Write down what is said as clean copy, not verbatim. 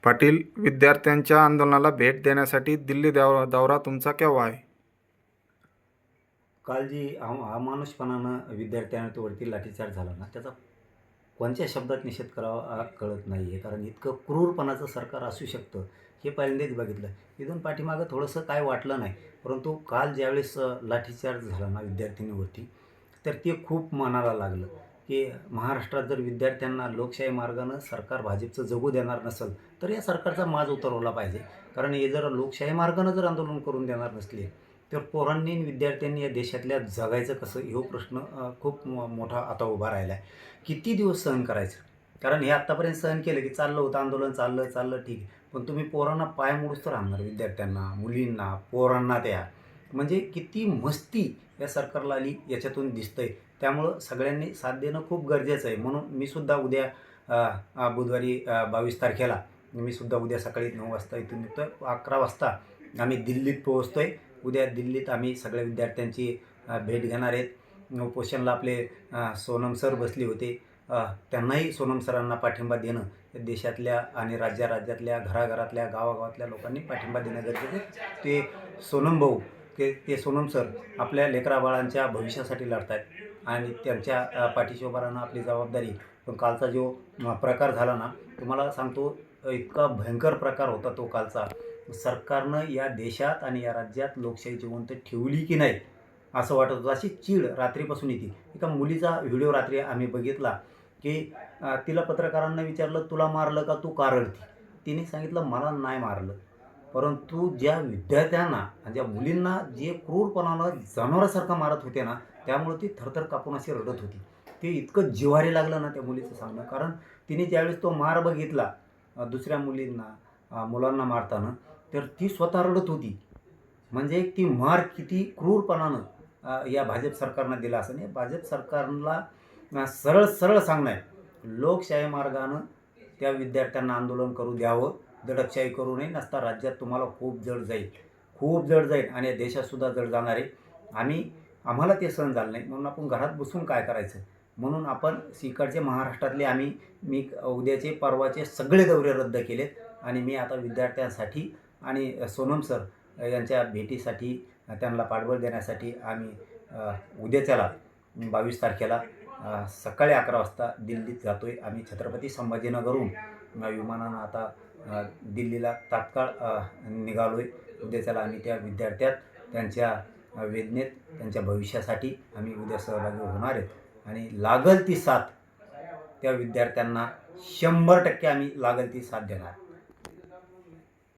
पाटील, विद्यार्थ्यांच्या आंदोलनाला भेट देण्यासाठी दिल्ली दौरा तुमचा केव्हा आहे? काल जी अमानुषपणानं विद्यार्थ्यांवरती लाठीचार्ज झाला ना, त्याचा कोणत्या शब्दात निषेध करावा कळत नाही आहे. कारण इतकं क्रूरपणाचं सरकार असू शकतं हे पहिल्यांदाच बघितलं. इथून पाठीमागं थोडंसं काय वाटलं नाही, परंतु काल ज्यावेळेस लाठीचार्ज झाला ना विद्यार्थिनीवरती, तर ते खूप मनाला लागलं की महाराष्ट्रात जर विद्यार्थ्यांना लोकशाही मार्गानं सरकार भाजपचं जगू देणार नसेल, तर या सरकारचा माज उतरवला पाहिजे. कारण हे जर लोकशाही मार्गानं जर आंदोलन करून देणार नसले, तर पोरांनी आणि विद्यार्थ्यांनी या देशातल्या जगायचं कसं, ह्यो प्रश्न खूप मोठा आता उभा राहिला आहे. किती दिवस सहन करायचं? कारण हे आत्तापर्यंत सहन केलं की चाललं होतं आंदोलन, चाललं ठीक आहे. पण तुम्ही पोरांना पाय मोडूच तर आणणार, विद्यार्थ्यांना, मुलींना, पोरांना त्या. म्हणजे किती मस्ती या सरकारला आली याच्यातून दिसतंय. त्यामुळं सगळ्यांनी साथ देणं खूप गरजेचं आहे. म्हणून मी सुद्धा उद्या बुधवारी 22 तारखेला मी सुद्धा उद्या सकाळी 9 वाजता इथून निघतो. 11 वाजता आम्ही दिल्लीत पोहोचतो आहे. उद्या दिल्लीत आम्ही सगळ्या विद्यार्थ्यांची भेट घेणार आहेत. उपोषणला आपले सोनम सर बसले होते. त्यांनाही सोनम सरांना पाठिंबा देणं, देशातल्या आणि राज्यातल्या घराघरातल्या गावागावातल्या लोकांनी पाठिंबा देणं गरजेचं आहे. ते सोनम भाऊ, ते सोनम सर आपल्या लेकराबाळांच्या भविष्यासाठी लढत आहेत आणि त्यांच्या पाठीशी उभं राहणं आपली जबाबदारी. पण कालचा जो प्रकार झाला ना, तुम्हाला सांगतो, इतका भयंकर प्रकार होता तो कालचा. सरकारनं या देशात आणि या राज्यात लोकशाही जिवंत ठेवली की नाही असं वाटत होतं. अशी चीड रात्रीपासून येते. एका मुलीचा व्हिडिओ रात्री आम्ही बघितला की तिला पत्रकारांना विचारलं, तुला मारलं का, तू का रडती? तिने सांगितलं, मला नाही मारलं, परंतु ज्या विद्यार्थ्यांना आणि ज्या मुलींना जे क्रूरपणानं जनावरासारखं मारत होते ना, त्यामुळे ती थरथर कापून अशी रडत होती. ते इतकं जिव्हारी लागलं ना त्या मुलीचं सांगणं. कारण तिने ज्यावेळेस तो मार बघितला दुसऱ्या मुलांना मारताना, तर ती स्वतः रडत होती. म्हणजे ती मार किती क्रूरपणानं या भाजप सरकारनं दिला असं नाही. भाजप सरकारला सरळ सांगणं आहे, लोकशाही मार्गानं त्या विद्यार्थ्यांना आंदोलन करू द्यावं, दडपशाही करू नये. नसता राज्यात तुम्हाला खूप जड जाईल आणि या देशातसुद्धा जड जाणार आहे. आम्हाला ते सहन झालं नाही, म्हणून आपण घरात बसून काय करायचं, म्हणून आपण इकडचे महाराष्ट्रातले मी उद्याचे परवाचे सगळे दौरे रद्द केलेत आणि मी आता विद्यार्थ्यांसाठी आणि सोनम सर यांच्या भेटीसाठी, त्यांना पाठबळ देण्यासाठी आम्ही उद्याच्याला 22 तारखेला सकाळी 11 वाजता दिल्लीत जातो आहे. आम्ही छत्रपती संभाजीनगरहून विमानानं आता दिल्लीला तात्काळ निघालो आहे. उद्याच्याला आम्ही त्या विद्यार्थ्यात, त्यांच्या वेदनेत, त्यांच्या भविष्यासाठी आम्ही उद्या सहभागी होणार आहेत आणि लागल ती साथ त्या विद्यार्थ्यांना 100% आम्ही लागल ती साथ देणार.